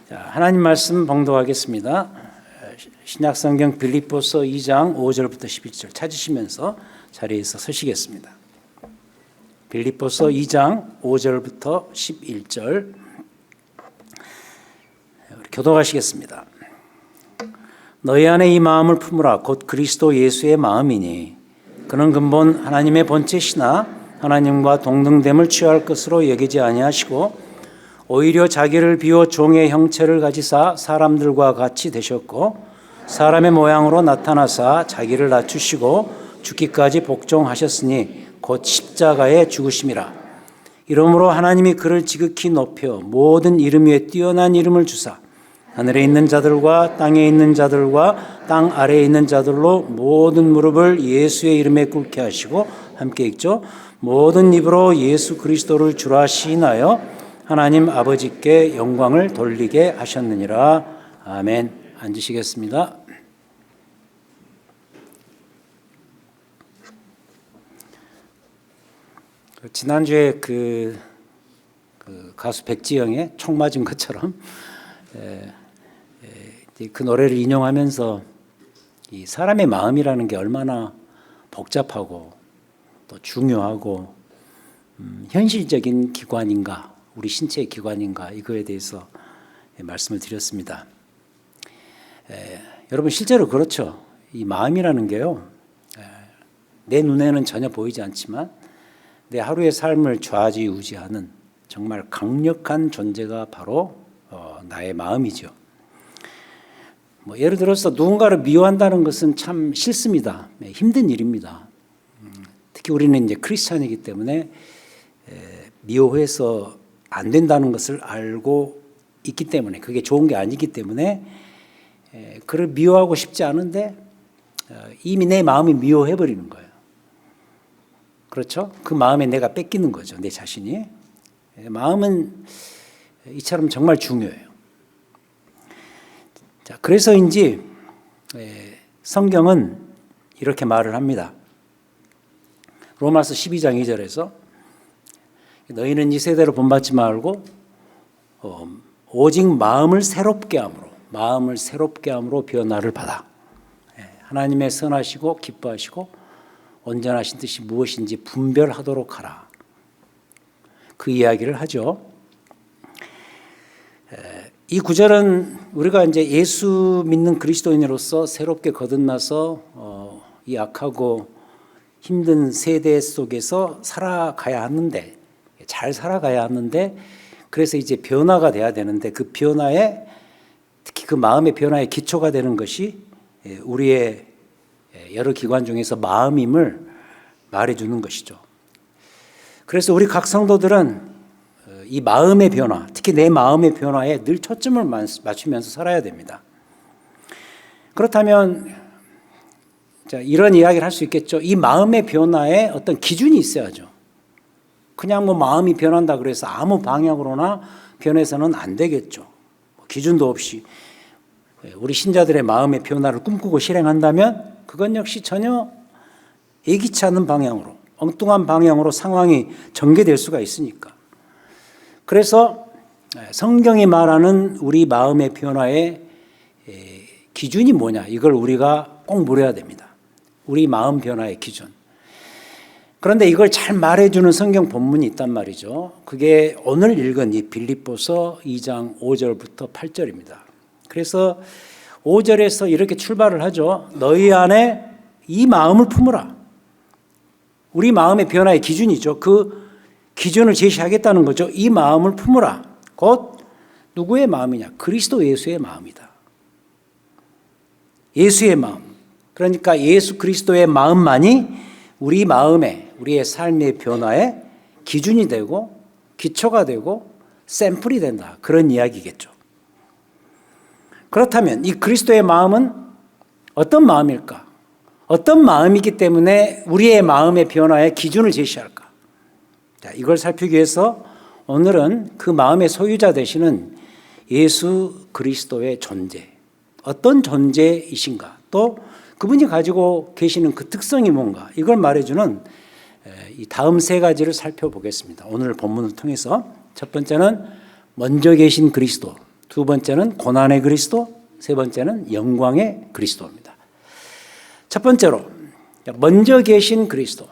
자, 하나님 말씀 봉독하겠습니다. 신약성경 빌립보서 2장 5절부터 11절 찾으시면서 자리에서 서시겠습니다. 빌립보서 2장 5절부터 11절 교독하시겠습니다. 너희 안에 이 마음을 품으라. 곧 그리스도 예수의 마음이니 그는 근본 하나님의 본체시나 하나님과 동등됨을 취할 것으로 여기지 아니하시고 오히려 자기를 비워 종의 형체를 가지사 사람들과 같이 되셨고 사람의 모양으로 나타나사 자기를 낮추시고 죽기까지 복종하셨으니 곧 십자가에 죽으심이라. 이러므로 하나님이 그를 지극히 높여 모든 이름 위에 뛰어난 이름을 주사 하늘에 있는 자들과 땅에 있는 자들과 땅 아래에 있는 자들로 모든 무릎을 예수의 이름에 꿇게 하시고, 함께 읽죠. 모든 입으로 예수 그리스도를 주라 시인하여 하나님 아버지께 영광을 돌리게 하셨느니라. 아멘. 앉으시겠습니다. 지난주에 그 가수 백지영의 총 맞은 것처럼 그 노래를 인용하면서 이 사람의 마음이라는 게 얼마나 복잡하고 또 중요하고 현실적인 기관인가, 우리 신체의 기관인가, 이거에 대해서 말씀을 드렸습니다. 여러분 실제로 그렇죠. 이 마음이라는 게요, 내 눈에는 전혀 보이지 않지만 내 하루의 삶을 좌지우지하는 정말 강력한 존재가 바로 나의 마음이죠. 예를 들어서 누군가를 미워한다는 것은 참 싫습니다. 힘든 일입니다. 특히 우리는 이제 크리스찬이기 때문에 미워해서 안 된다는 것을 알고 있기 때문에, 그게 좋은 게 아니기 때문에 그를 미워하고 싶지 않은데 이미 내 마음이 미워해버리는 거예요. 그렇죠? 그 마음에 내가 뺏기는 거죠, 내 자신이. 마음은 이처럼 정말 중요해요. 자, 그래서인지 성경은 이렇게 말을 합니다. 로마서 12장 2절에서 너희는 이 세대로 본받지 말고 오직 마음을 새롭게 함으로 변화를 받아. 하나님의 선하시고 기뻐하시고 온전하신 뜻이 무엇인지 분별하도록 하라. 그 이야기를 하죠. 이 구절은 우리가 이제 예수 믿는 그리스도인으로서 새롭게 거듭나서 이 악하고 힘든 세대 속에서 살아가야 하는데, 잘 살아가야 하는데, 그래서 이제 변화가 돼야 되는데, 그 변화에, 특히 그 마음의 변화의 기초가 되는 것이 우리의 여러 기관 중에서 마음임을 말해주는 것이죠. 그래서 우리 각 성도들은 이 마음의 변화, 특히 내 마음의 변화에 늘 초점을 맞추면서 살아야 됩니다. 그렇다면 자, 이런 이야기를 할 수 있겠죠. 이 마음의 변화에 어떤 기준이 있어야죠. 그냥 마음이 변한다 그래서 아무 방향으로나 변해서는 안 되겠죠. 기준도 없이 우리 신자들의 마음의 변화를 꿈꾸고 실행한다면 그건 역시 전혀 예기치 않는 방향으로, 엉뚱한 방향으로 상황이 전개될 수가 있으니까. 그래서 성경이 말하는 우리 마음의 변화의 기준이 뭐냐, 이걸 우리가 꼭 물어야 됩니다. 우리 마음 변화의 기준. 그런데 이걸 잘 말해주는 성경 본문이 있단 말이죠. 그게 오늘 읽은 이 빌립보서 2장 5절부터 8절입니다. 그래서 5절에서 이렇게 출발을 하죠. 너희 안에 이 마음을 품으라. 우리 마음의 변화의 기준이죠. 그 기준을 제시하겠다는 거죠. 이 마음을 품으라. 곧 누구의 마음이냐? 그리스도 예수의 마음이다. 예수의 마음. 그러니까 예수 그리스도의 마음만이 우리 마음에, 우리의 삶의 변화의 기준이 되고 기초가 되고 샘플이 된다. 그런 이야기겠죠. 그렇다면 이 그리스도의 마음은 어떤 마음일까? 어떤 마음이기 때문에 우리의 마음의 변화의 기준을 제시할까? 자, 이걸 살피기 위해서 오늘은 그 마음의 소유자 되시는 예수 그리스도의 존재, 어떤 존재이신가, 또 그분이 가지고 계시는 그 특성이 뭔가, 이걸 말해주는 이 다음 세 가지를 살펴보겠습니다. 오늘 본문을 통해서 첫 번째는 먼저 계신 그리스도, 두 번째는 고난의 그리스도, 세 번째는 영광의 그리스도입니다. 첫 번째로 먼저 계신 그리스도.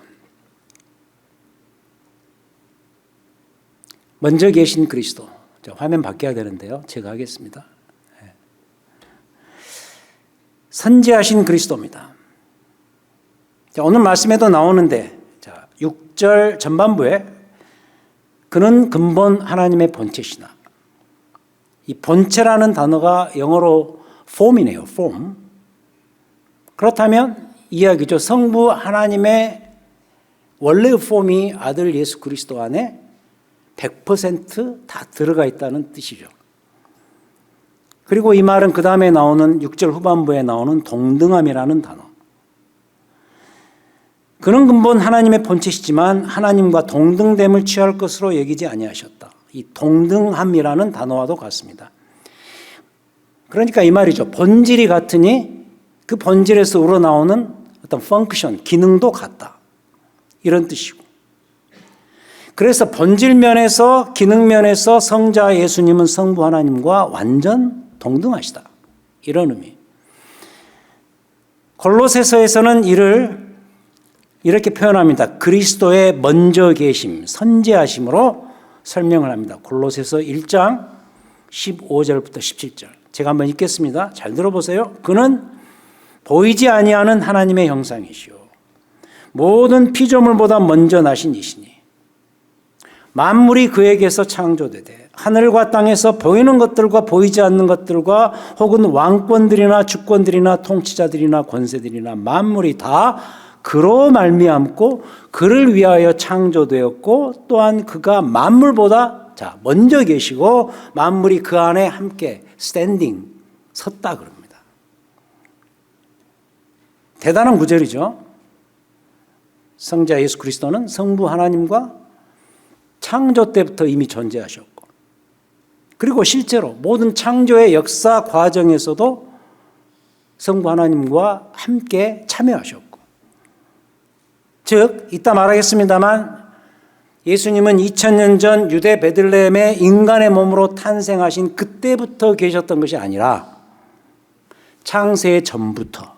먼저 계신 그리스도. 화면 바뀌어야 되는데요. 제가 하겠습니다. 선지하신 그리스도입니다. 오늘 말씀에도 나오는데 6절 전반부에 그는 근본 하나님의 본체시나. 이 본체라는 단어가 영어로 form이네요. form. 그렇다면 이야기죠. 성부 하나님의 원래의 폼이 아들 예수 그리스도 안에 100% 들어가 있다는 뜻이죠. 그리고 이 말은 그 다음에 나오는 6절 후반부에 나오는 동등함이라는 단어. 그는 근본 하나님의 본체시지만 하나님과 동등됨을 취할 것으로 여기지 아니하셨다. 이 동등함이라는 단어와도 같습니다. 그러니까 이 말이죠. 본질이 같으니 그 본질에서 우러나오는 어떤 펑크션, 기능도 같다. 이런 뜻이고. 그래서 본질 면에서, 기능 면에서 성자 예수님은 성부 하나님과 완전 동등하시다. 이런 의미. 골로새서에서는 이를 이렇게 표현합니다. 그리스도의 먼저 계심, 선지하심으로 설명을 합니다. 골로새서 1장 15절부터 17절. 제가 한번 읽겠습니다. 잘 들어보세요. 그는 보이지 아니하는 하나님의 형상이시오. 모든 피조물보다 먼저 나신 이시니 만물이 그에게서 창조되되 하늘과 땅에서 보이는 것들과 보이지 않는 것들과 혹은 왕권들이나 주권들이나 통치자들이나 권세들이나 만물이 다 그로 말미암고 그를 위하여 창조되었고 또한 그가 만물보다 먼저 계시고 만물이 그 안에 함께 스탠딩 섰다 그럽니다. 대단한 구절이죠. 성자 예수 그리스도는 성부 하나님과 창조 때부터 이미 존재하셨고 그리고 실제로 모든 창조의 역사 과정에서도 성부 하나님과 함께 참여하셨고 즉 이따 말하겠습니다만 예수님은 2000년 전 유대 베들레헴의 인간의 몸으로 탄생하신 그때부터 계셨던 것이 아니라 창세 전부터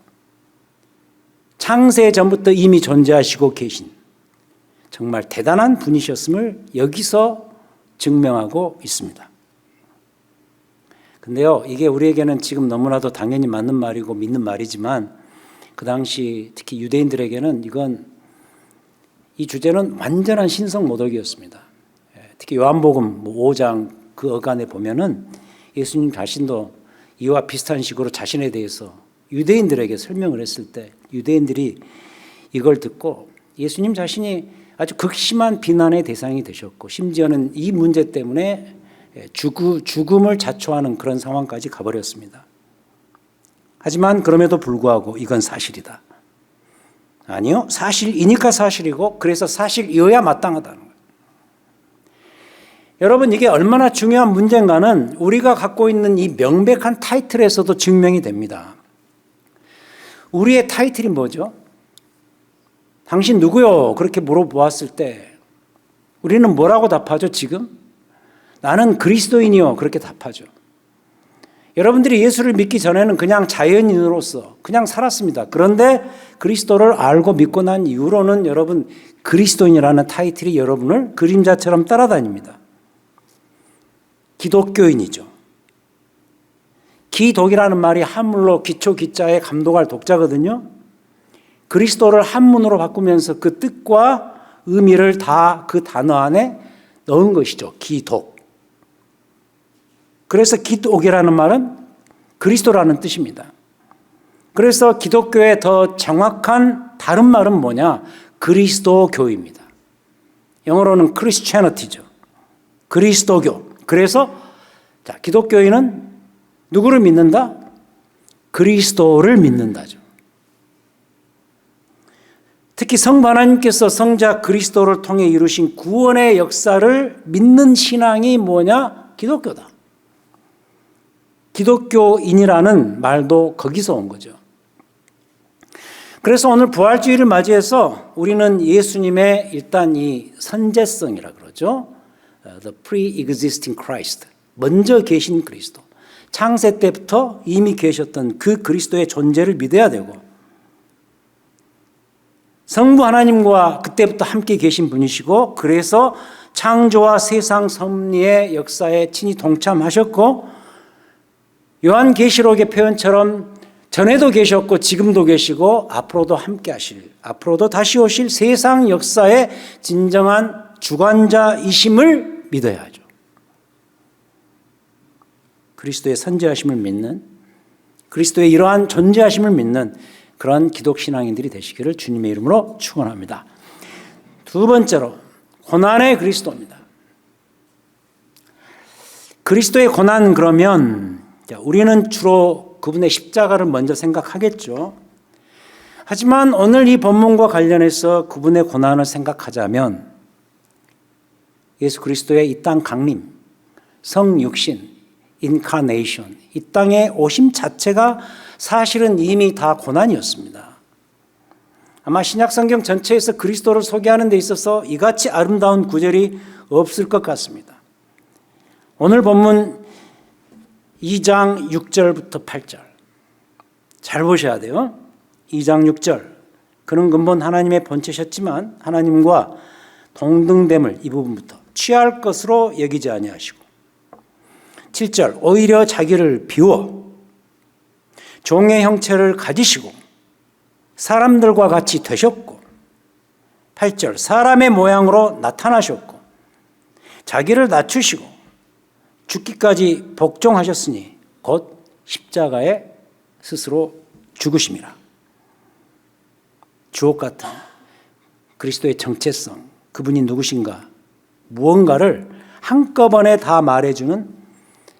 이미 존재하시고 계신 정말 대단한 분이셨음을 여기서 증명하고 있습니다. 근데요, 이게 우리에게는 지금 너무나도 당연히 맞는 말이고 믿는 말이지만 그 당시 특히 유대인들에게는 이 주제는 완전한 신성 모독이었습니다. 특히 요한복음 5장 그 어간에 보면은 예수님 자신도 이와 비슷한 식으로 자신에 대해서 유대인들에게 설명을 했을 때 유대인들이 이걸 듣고 예수님 자신이 아주 극심한 비난의 대상이 되셨고 심지어는 이 문제 때문에 죽음을 자초하는 그런 상황까지 가버렸습니다. 하지만 그럼에도 불구하고 이건 사실이다. 아니요. 사실이니까 사실이고 그래서 사실이어야 마땅하다는 거예요. 여러분 이게 얼마나 중요한 문제인가는 우리가 갖고 있는 이 명백한 타이틀에서도 증명이 됩니다. 우리의 타이틀이 뭐죠? 당신 누구요? 그렇게 물어보았을 때 우리는 뭐라고 답하죠 지금? 나는 그리스도인이요. 그렇게 답하죠. 여러분들이 예수를 믿기 전에는 그냥 자연인으로서 그냥 살았습니다. 그런데 그리스도를 알고 믿고 난 이후로는 여러분 그리스도인이라는 타이틀이 여러분을 그림자처럼 따라다닙니다. 기독교인이죠. 기독이라는 말이 한문로 기초 기자에 감독할 독자거든요. 그리스도를 한문으로 바꾸면서 그 뜻과 의미를 다 그 단어 안에 넣은 것이죠. 기독. 그래서 기독이라는 말은 그리스도라는 뜻입니다. 그래서 기독교의 더 정확한 다른 말은 뭐냐? 그리스도교입니다. 영어로는 크리스티애니티죠. 그리스도교. 그래서 기독교인은 누구를 믿는다? 그리스도를 믿는다죠. 특히 성부 하나님께서 성자 그리스도를 통해 이루신 구원의 역사를 믿는 신앙이 뭐냐? 기독교다. 기독교인이라는 말도 거기서 온 거죠. 그래서 오늘 부활주의를 맞이해서 우리는 예수님의 일단 이 선제성이라 그러죠. The pre-existing Christ. 먼저 계신 그리스도. 창세 때부터 이미 계셨던 그 그리스도의 존재를 믿어야 되고, 성부 하나님과 그때부터 함께 계신 분이시고, 그래서 창조와 세상 섭리의 역사에 친히 동참하셨고, 요한계시록의 표현처럼 전에도 계셨고 지금도 계시고 앞으로도 함께 하실, 앞으로도 다시 오실 세상 역사의 진정한 주관자이심을 믿어야 하죠. 그리스도의 선지하심을 믿는, 그리스도의 이러한 존재하심을 믿는 그런 기독신앙인들이 되시기를 주님의 이름으로 축원합니다. 두 번째로 고난의 그리스도입니다. 그리스도의 고난, 그러면 우리는 주로 그분의 십자가를 먼저 생각하겠죠. 하지만 오늘 이 본문과 관련해서 그분의 고난을 생각하자면 예수 그리스도의 이 땅 강림, 성육신, 인카네이션, 이 땅에 오심 자체가 사실은 이미 다 고난이었습니다. 아마 신약성경 전체에서 그리스도를 소개하는 데 있어서 이같이 아름다운 구절이 없을 것 같습니다. 오늘 본문 2장 6절부터 8절 잘 보셔야 돼요. 2장 6절, 그는 근본 하나님의 본체셨지만 하나님과 동등됨을, 이 부분부터 취할 것으로 여기지 아니하시고, 7절, 오히려 자기를 비워 종의 형체를 가지시고 사람들과 같이 되셨고, 8절, 사람의 모양으로 나타나셨고 자기를 낮추시고 죽기까지 복종하셨으니 곧 십자가에 스스로 죽으심이라. 주옥 같은 그리스도의 정체성, 그분이 누구신가, 무언가를 한꺼번에 다 말해주는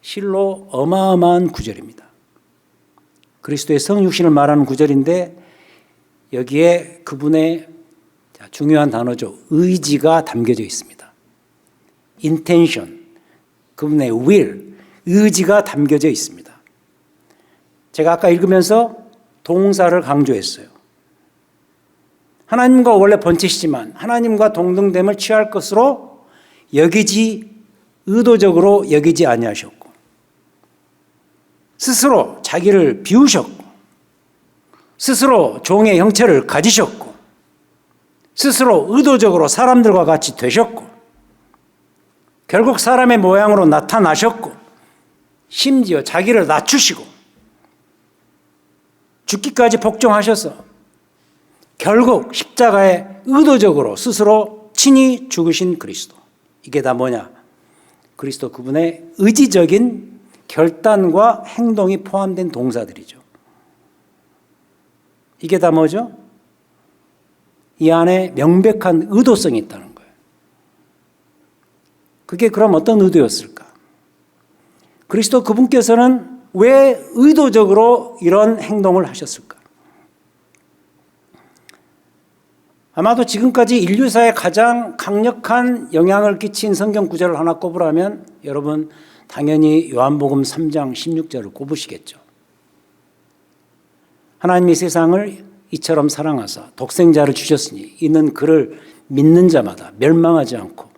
실로 어마어마한 구절입니다. 그리스도의 성육신을 말하는 구절인데 여기에 그분의 중요한 단어죠. 의지가 담겨져 있습니다. intention, 그분의 will, 의지가 담겨져 있습니다. 제가 아까 읽으면서 동사를 강조했어요. 하나님과 원래 본체시지만 하나님과 동등됨을 취할 것으로 여기지, 의도적으로 여기지 아니하셨고, 스스로 자기를 비우셨고, 스스로 종의 형체를 가지셨고, 스스로 의도적으로 사람들과 같이 되셨고, 결국 사람의 모양으로 나타나셨고, 심지어 자기를 낮추시고 죽기까지 복종하셔서 결국 십자가에 의도적으로 스스로 친히 죽으신 그리스도. 이게 다 뭐냐? 그리스도 그분의 의지적인 결단과 행동이 포함된 동사들이죠. 이게 다 뭐죠? 이 안에 명백한 의도성이 있다는 거예요. 그게 그럼 어떤 의도였을까? 그리스도 그분께서는 왜 의도적으로 이런 행동을 하셨을까? 아마도 지금까지 인류사에 가장 강력한 영향을 끼친 성경 구절을 하나 꼽으라면 여러분 당연히 요한복음 3장 16절을 꼽으시겠죠. 하나님이 세상을 이처럼 사랑하사 독생자를 주셨으니 이는 그를 믿는 자마다 멸망하지 않고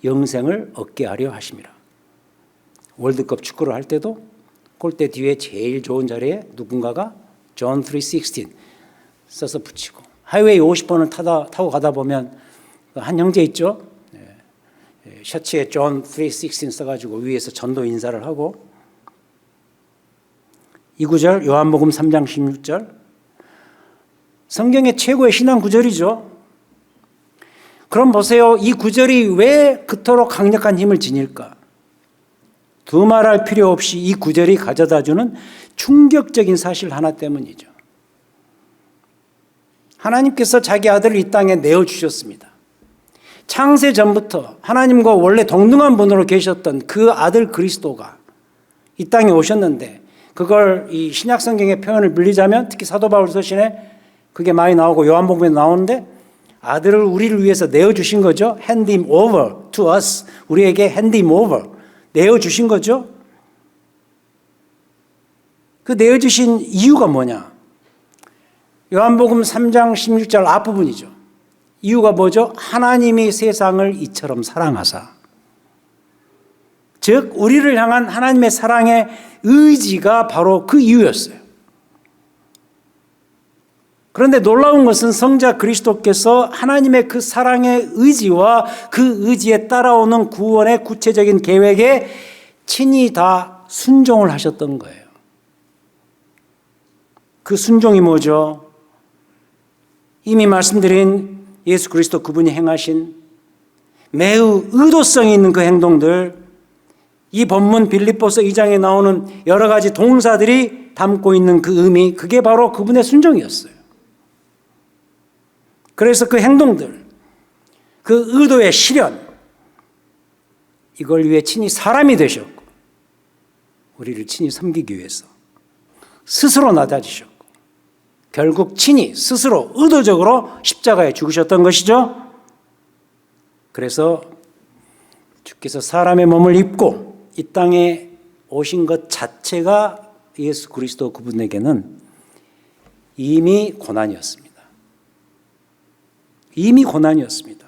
영생을 얻게 하려 하심이라. 월드컵 축구를 할 때도 골대 뒤에 제일 좋은 자리에 누군가가 John 3:16 써서 붙이고, 하이웨이 50번을 타고 가다 보면 한 형제 있죠? 셔츠에 John 3:16 써가지고 위에서 전도 인사를 하고, 이 구절 요한복음 3장 16절 성경의 최고의 신앙 구절이죠. 그럼 보세요. 이 구절이 왜 그토록 강력한 힘을 지닐까? 두말할 필요 없이 이 구절이 가져다주는 충격적인 사실 하나 때문이죠. 하나님께서 자기 아들을 이 땅에 내어주셨습니다. 창세 전부터 하나님과 원래 동등한 분으로 계셨던 그 아들 그리스도가 이 땅에 오셨는데, 그걸 이 신약 성경의 표현을 빌리자면 특히 사도 바울 서신에 그게 많이 나오고 요한복음에 나오는데, 아들을 우리를 위해서 내어주신 거죠. hand him over to us. 우리에게 hand him over. 내어주신 거죠. 그 내어주신 이유가 뭐냐? 요한복음 3장 16절 앞부분이죠. 이유가 뭐죠? 하나님이 세상을 이처럼 사랑하사. 즉 우리를 향한 하나님의 사랑의 의지가 바로 그 이유였어요. 그런데 놀라운 것은 성자 그리스도께서 하나님의 그 사랑의 의지와 그 의지에 따라오는 구원의 구체적인 계획에 친히 다 순종을 하셨던 거예요. 그 순종이 뭐죠? 이미 말씀드린 예수 그리스도 그분이 행하신 매우 의도성이 있는 그 행동들, 이 본문 빌립보서 2장에 나오는 여러 가지 동사들이 담고 있는 그 의미, 그게 바로 그분의 순종이었어요. 그래서 그 행동들, 그 의도의 실현, 이걸 위해 친히 사람이 되셨고 우리를 친히 섬기기 위해서 스스로 낮아지셨고 결국 친히 스스로 의도적으로 십자가에 죽으셨던 것이죠. 그래서 주께서 사람의 몸을 입고 이 땅에 오신 것 자체가 예수 그리스도 그분에게는 이미 고난이었습니다. 이미 고난이었습니다.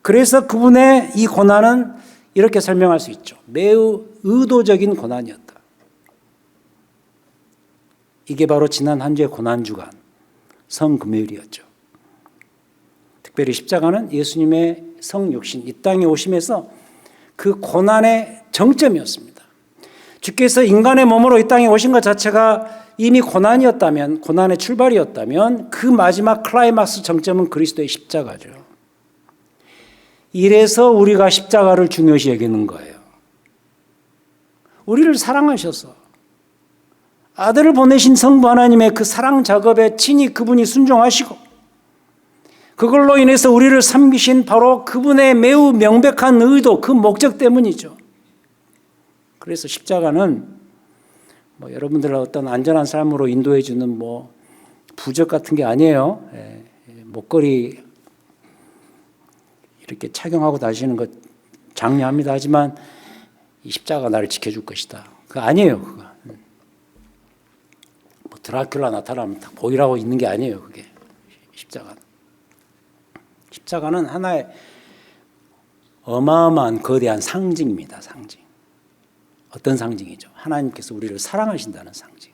그래서 그분의 이 고난은 이렇게 설명할 수 있죠. 매우 의도적인 고난이었다. 이게 바로 지난 한 주의 고난주간 성금요일이었죠. 특별히 십자가는 예수님의 성육신, 이 땅에 오심에서 그 고난의 정점이었습니다. 주께서 인간의 몸으로 이 땅에 오신 것 자체가 이미 고난이었다면, 고난의 출발이었다면 그 마지막 클라이막스 정점은 그리스도의 십자가죠. 이래서 우리가 십자가를 중요시 여기는 거예요. 우리를 사랑하셔서 아들을 보내신 성부 하나님의 그 사랑 작업에 친히 그분이 순종하시고 그걸로 인해서 우리를 섬기신 바로 그분의 매우 명백한 의도, 그 목적 때문이죠. 그래서 십자가는 여러분들을 어떤 안전한 삶으로 인도해 주는 부적 같은 게 아니에요. 목걸이 이렇게 착용하고 다니시는 것 장려합니다. 하지만 이 십자가가 나를 지켜줄 것이다. 그거 아니에요. 그거. 드라큘라 나타나면 딱 보이라고 있는 게 아니에요. 그게 십자가는. 십자가는 하나의 어마어마한 거대한 상징입니다. 상징. 어떤 상징이죠? 하나님께서 우리를 사랑하신다는 상징.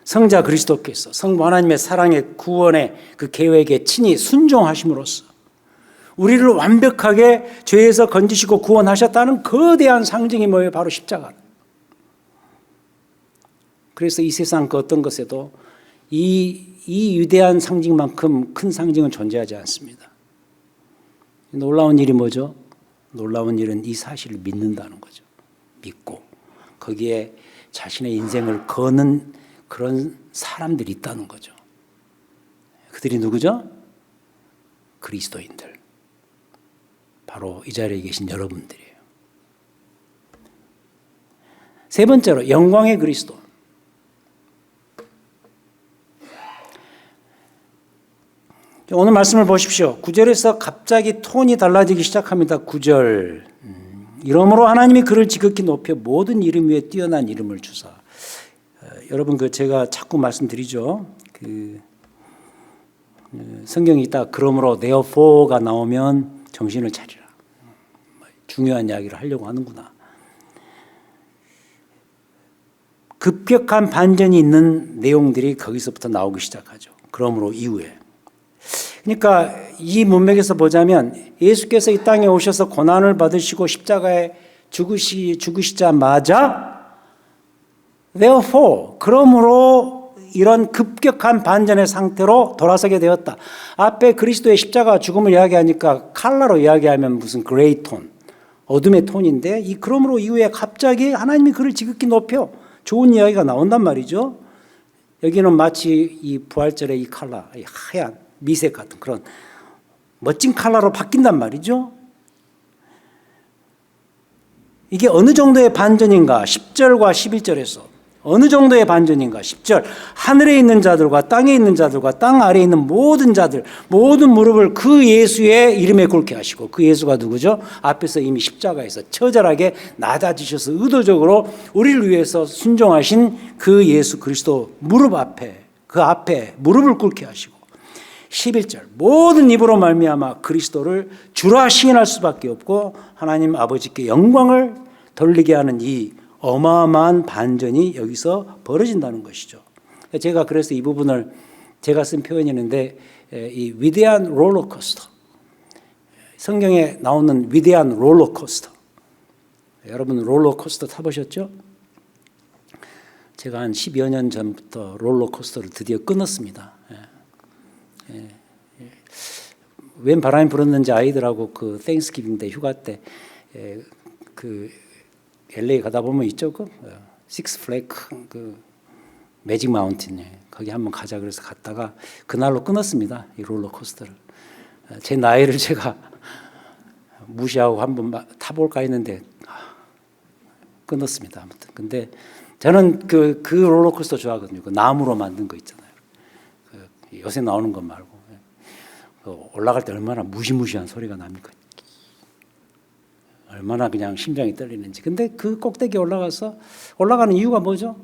성자 그리스도께서 성부 하나님의 사랑의 구원의 그 계획에 친히 순종하심으로써 우리를 완벽하게 죄에서 건지시고 구원하셨다는 거대한 상징이 뭐예요? 바로 십자가. 그래서 이 세상 그 어떤 것에도 이 위대한 상징만큼 큰 상징은 존재하지 않습니다. 놀라운 일이 뭐죠? 놀라운 일은 이 사실을 믿는다는 거죠. 믿고 거기에 자신의 인생을 거는 그런 사람들이 있다는 거죠. 그들이 누구죠? 그리스도인들. 바로 이 자리에 계신 여러분들이에요. 세 번째로 영광의 그리스도. 오늘 말씀을 보십시오. 9절에서 갑자기 톤이 달라지기 시작합니다. 9절. 이러므로 하나님이 그를 지극히 높여 모든 이름 위에 뛰어난 이름을 주사. 여러분 제가 자꾸 말씀드리죠. 성경이 있다. 그러므로 therefore 나오면 정신을 차리라. 중요한 이야기를 하려고 하는구나. 급격한 반전이 있는 내용들이 거기서부터 나오기 시작하죠. 그러므로 이후에. 그러니까 이 문맥에서 보자면 예수께서 이 땅에 오셔서 고난을 받으시고 십자가에 죽으시자마자 therefore 그러므로 이런 급격한 반전의 상태로 돌아서게 되었다. 앞에 그리스도의 십자가 죽음을 이야기하니까 칼라로 이야기하면 무슨 그레이 톤, 어둠의 톤인데 이 그러므로 이후에 갑자기 하나님이 그를 지극히 높여 좋은 이야기가 나온단 말이죠. 여기는 마치 이 부활절의 이 칼라, 이 하얀 미색 같은 그런 멋진 컬러로 바뀐단 말이죠. 이게 어느 정도의 반전인가? 10절과 11절에서 어느 정도의 반전인가? 10절 하늘에 있는 자들과 땅에 있는 자들과 땅 아래에 있는 모든 자들 모든 무릎을 그 예수의 이름에 꿇게 하시고 그 예수가 누구죠? 앞에서 이미 십자가에서 처절하게 낮아지셔서 의도적으로 우리를 위해서 순종하신 그 예수 그리스도 무릎 앞에 그 앞에 무릎을 꿇게 하시고 11절 모든 입으로 말미암아 그리스도를 주라 시인할 수밖에 없고 하나님 아버지께 영광을 돌리게 하는 이 어마어마한 반전이 여기서 벌어진다는 것이죠. 제가 그래서 이 부분을 제가 쓴 표현이었는데 이 위대한 롤러코스터, 성경에 나오는 위대한 롤러코스터, 여러분 롤러코스터 타보셨죠? 제가 한 10여 년 전부터 롤러코스터를 드디어 끊었습니다. 웬 바람이 불었는지 아이들하고 그 땡스기빙 때 휴가 때 그 LA 가다 보면 있죠, 그 식스 플래그 그 매직 마운틴, 거기 한번 가자 그래서 갔다가 그날로 끊었습니다. 이 롤러코스터를. 제 나이를 제가 무시하고 한번 타볼까 했는데 끊었습니다. 아무튼 근데 저는 그 롤러코스터 좋아하거든요. 그 나무로 만든 거 있잖아요. 그 요새 나오는 것 말고 올라갈 때 얼마나 무시무시한 소리가 납니까? 얼마나 그냥 심장이 떨리는지. 근데 그 꼭대기 올라가서 올라가는 이유가 뭐죠?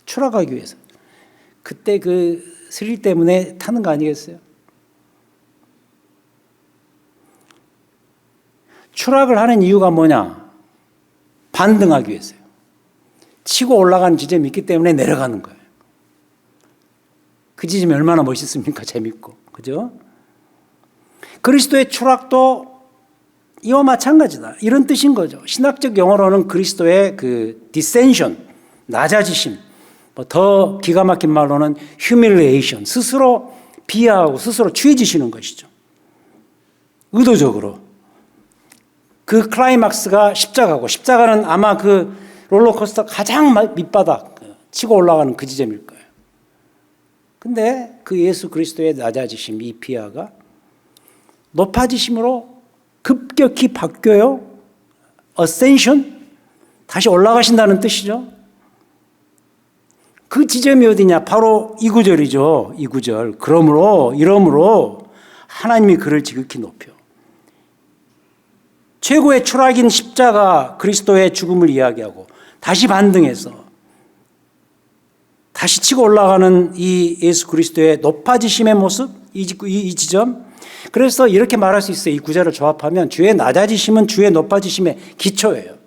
추락하기 위해서. 그때 그 스릴 때문에 타는 거 아니겠어요? 추락을 하는 이유가 뭐냐? 반등하기 위해서요. 치고 올라가는 지점이 있기 때문에 내려가는 거예요. 그 지점이 얼마나 멋있습니까? 재밌고. 그죠? 그리스도의 추락도 이와 마찬가지다. 이런 뜻인 거죠. 신학적 용어로는 그리스도의 그 디센션, 낮아지심, 더 기가 막힌 말로는 humiliation, 스스로 비하하고 스스로 취해지시는 것이죠. 의도적으로. 그 클라이막스가 십자가고, 십자가는 아마 그 롤러코스터 가장 밑바닥 치고 올라가는 그 지점일 거예요. 근데 그 예수 그리스도의 낮아지심, 이 비하가 높아지심으로 급격히 바뀌어요. ascension, 다시 올라가신다는 뜻이죠. 그 지점이 어디냐? 바로 이 구절이죠. 이 구절. 이러므로 하나님이 그를 지극히 높여. 최고의 추락인 십자가 그리스도의 죽음을 이야기하고 다시 반등해서 다시 치고 올라가는 이 예수 그리스도의 높아지심의 모습, 이 지점. 그래서 이렇게 말할 수 있어요. 이 구절을 조합하면 주의 낮아지심은 주의 높아지심의 기초예요.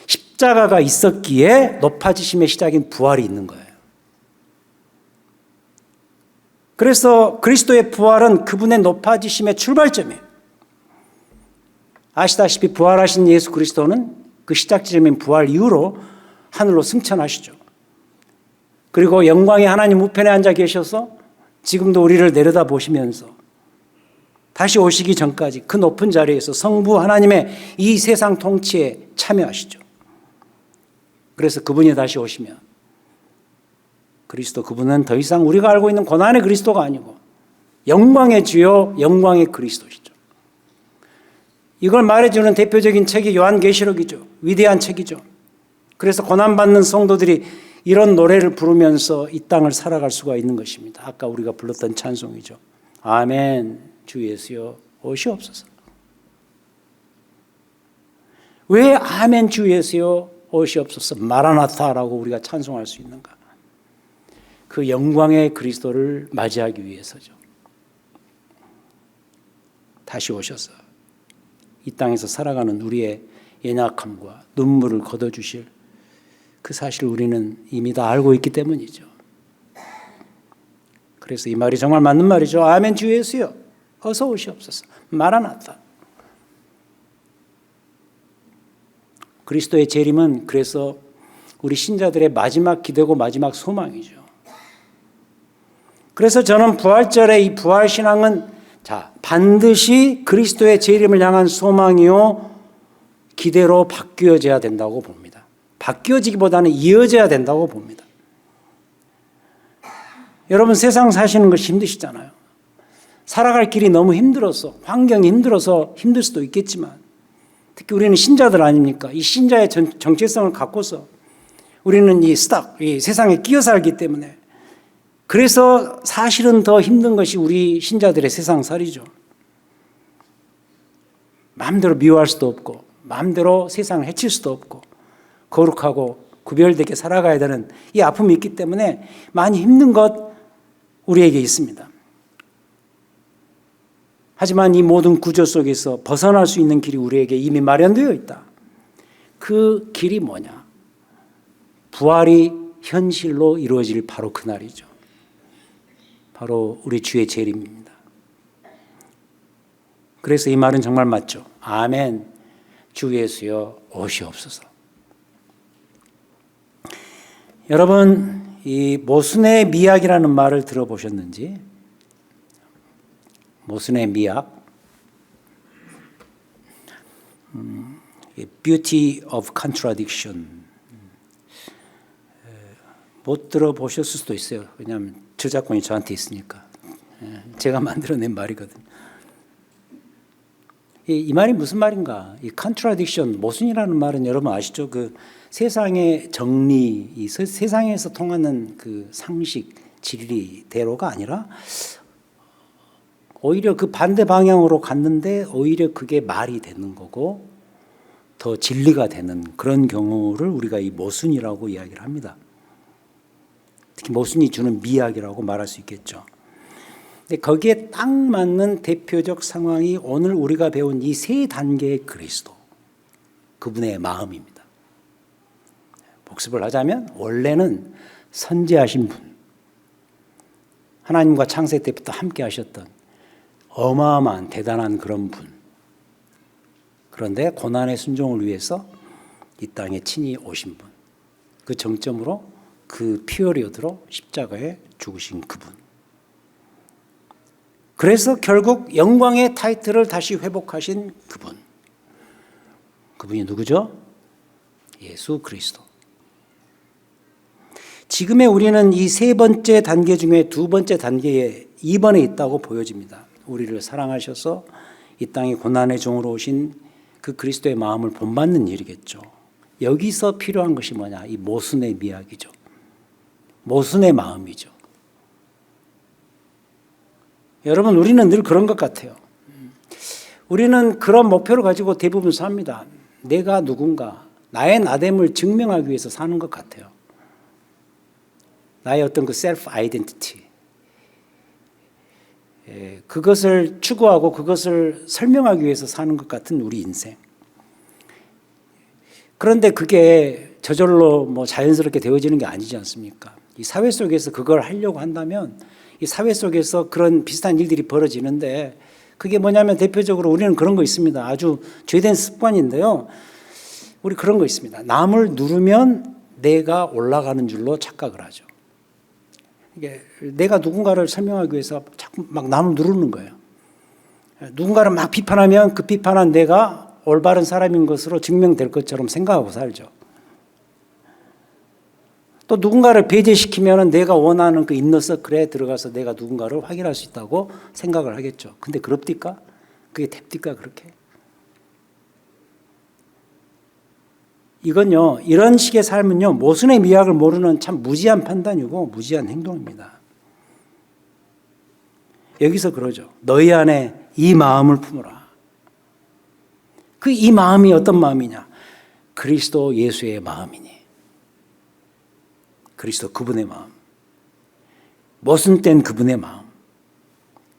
십자가가 있었기에 높아지심의 시작인 부활이 있는 거예요. 그래서 그리스도의 부활은 그분의 높아지심의 출발점이에요. 아시다시피 부활하신 예수 그리스도는 그 시작 지점인 부활 이후로 하늘로 승천하시죠. 그리고 영광의 하나님 우편에 앉아 계셔서 지금도 우리를 내려다 보시면서 다시 오시기 전까지 그 높은 자리에서 성부 하나님의 이 세상 통치에 참여하시죠. 그래서 그분이 다시 오시면 그리스도, 그분은 더 이상 우리가 알고 있는 고난의 그리스도가 아니고 영광의 주요, 영광의 그리스도시죠. 이걸 말해주는 대표적인 책이 요한계시록이죠. 위대한 책이죠. 그래서 고난받는 성도들이 이런 노래를 부르면서 이 땅을 살아갈 수가 있는 것입니다. 아까 우리가 불렀던 찬송이죠. 아멘 주 예수여 오시옵소서. 왜 아멘 주 예수여 오시옵소서 마라나타라고 우리가 찬송할 수 있는가? 그 영광의 그리스도를 맞이하기 위해서죠. 다시 오셔서 이 땅에서 살아가는 우리의 연약함과 눈물을 걷어주실 그 사실을 우리는 이미 다 알고 있기 때문이죠. 그래서 이 말이 정말 맞는 말이죠. 아멘 주 예수여 어서 오시옵소서 마라나타. 그리스도의 재림은 그래서 우리 신자들의 마지막 기대고 마지막 소망이죠. 그래서 저는 부활절의 이 부활신앙은 반드시 그리스도의 재림을 향한 소망이요 기대로 바뀌어져야 된다고 봅니다. 바뀌어지기보다는 이어져야 된다고 봅니다. 여러분 세상 사시는 것이 힘드시잖아요. 살아갈 길이 너무 힘들어서, 환경이 힘들어서 힘들 수도 있겠지만 특히 우리는 신자들 아닙니까? 이 신자의 정체성을 갖고서 우리는 이 세상에 끼어 살기 때문에 그래서 사실은 더 힘든 것이 우리 신자들의 세상살이죠. 마음대로 미워할 수도 없고 마음대로 세상을 해칠 수도 없고 거룩하고 구별되게 살아가야 되는 이 아픔이 있기 때문에 많이 힘든 것 우리에게 있습니다. 하지만 이 모든 구조 속에서 벗어날 수 있는 길이 우리에게 이미 마련되어 있다. 그 길이 뭐냐? 부활이 현실로 이루어질 바로 그날이죠. 바로 우리 주의 재림입니다. 그래서 이 말은 정말 맞죠. 아멘. 주 예수여 오시옵소서. 여러분, 이 모순의 미학이라는 말을 들어보셨는지? 모순의 미학, Beauty of Contradiction. 못 들어보셨을 수도 있어요. 왜냐하면 저작권이 저한테 있으니까. 제가 만들어낸 말이거든요. 이 말이 무슨 말인가? 이 contradiction, 모순이라는 말은 여러분 아시죠? 그 세상의 정리, 이 세상에서 통하는 그 상식, 진리대로가 아니라 오히려 그 반대 방향으로 갔는데 오히려 그게 말이 되는 거고 더 진리가 되는 그런 경우를 우리가 이 모순이라고 이야기를 합니다. 특히 모순이 주는 미학이라고 말할 수 있겠죠. 근데 거기에 딱 맞는 대표적 상황이 오늘 우리가 배운 이 세 단계의 그리스도, 그분의 마음입니다. 복습을 하자면 원래는 선지하신 분, 하나님과 창세 때부터 함께 하셨던 어마어마한 대단한 그런 분. 그런데 고난의 순종을 위해서 이 땅에 친히 오신 분. 그 정점으로 그 피어리어드로 십자가에 죽으신 그분. 그래서 결국 영광의 타이틀을 다시 회복하신 그분. 그분이 누구죠? 예수 그리스도. 지금의 우리는 이 세 번째 단계 중에 두 번째 단계에 2번에 있다고 보여집니다. 우리를 사랑하셔서 이 땅에 고난의 종으로 오신 그 그리스도의 마음을 본받는 일이겠죠. 여기서 필요한 것이 뭐냐? 이 모순의 미학이죠. 모순의 마음이죠. 여러분, 우리는 늘 그런 것 같아요. 우리는 그런 목표를 가지고 대부분 삽니다. 내가 누군가, 나의 나됨을 증명하기 위해서 사는 것 같아요. 나의 어떤 그 셀프 아이덴티티. 그것을 추구하고 그것을 설명하기 위해서 사는 것 같은 우리 인생. 그런데 그게 저절로 뭐 자연스럽게 되어지는 게 아니지 않습니까? 이 사회 속에서 그걸 하려고 한다면 이 사회 속에서 그런 비슷한 일들이 벌어지는데 그게 뭐냐면 대표적으로 우리는 그런 거 있습니다. 아주 죄된 습관인데요. 우리 그런 거 있습니다. 남을 누르면 내가 올라가는 줄로 착각을 하죠. 이게 내가 누군가를 설명하기 위해서 자꾸 막 남을 누르는 거예요. 누군가를 막 비판하면 그 비판한 내가 올바른 사람인 것으로 증명될 것처럼 생각하고 살죠. 또 누군가를 배제시키면 내가 원하는 그 인너서클에 들어가서 내가 누군가를 확인할 수 있다고 생각을 하겠죠. 근데 그럽니까? 그게 됩니까? 그렇게? 이건요, 이런 식의 삶은요, 모순의 미학을 모르는 참 무지한 판단이고 무지한 행동입니다. 여기서 그러죠. 너희 안에 이 마음을 품어라. 그 이 마음이 어떤 마음이냐? 그리스도 예수의 마음이니. 그리스도 그분의 마음. 모순된 그분의 마음.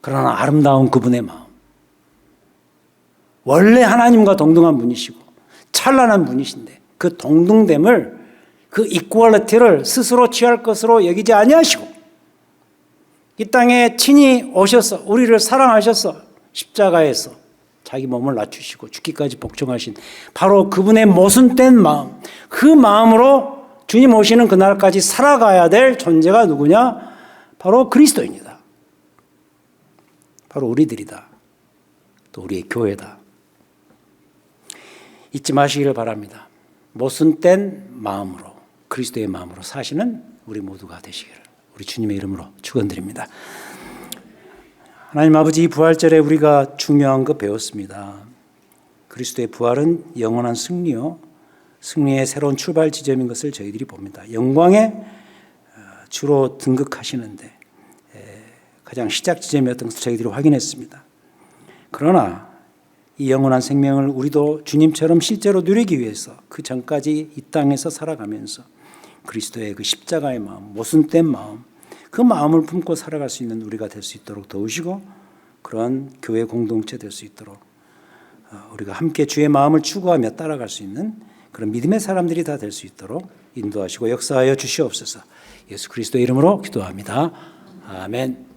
그러나 아름다운 그분의 마음. 원래 하나님과 동등한 분이시고 찬란한 분이신데 그 동등됨을, 그 이퀄리티를 스스로 취할 것으로 여기지 아니하시고 이 땅에 친히 오셔서 우리를 사랑하셔서 십자가에서 자기 몸을 낮추시고 죽기까지 복종하신 바로 그분의 모순된 마음, 그 마음으로 주님 오시는 그날까지 살아가야 될 존재가 누구냐? 바로 그리스도입니다. 바로 우리들이다. 또 우리의 교회다. 잊지 마시기를 바랍니다. 모순된 마음으로, 그리스도의 마음으로 사시는 우리 모두가 되시기를 우리 주님의 이름으로 축원드립니다. 하나님 아버지, 이 부활절에 우리가 중요한 거 배웠습니다. 그리스도의 부활은 영원한 승리요, 승리의 새로운 출발 지점인 것을 저희들이 봅니다. 영광에 주로 등극하시는데 가장 시작 지점이었던 것을 저희들이 확인했습니다. 그러나 이 영원한 생명을 우리도 주님처럼 실제로 누리기 위해서 그 전까지 이 땅에서 살아가면서 그리스도의 그 십자가의 마음, 모순된 마음, 그 마음을 품고 살아갈 수 있는 우리가 될 수 있도록 도우시고 그런 교회 공동체 될 수 있도록 우리가 함께 주의 마음을 추구하며 따라갈 수 있는 그런 믿음의 사람들이 다 될 수 있도록 인도하시고 역사하여 주시옵소서. 예수 그리스도의 이름으로 기도합니다. 아멘.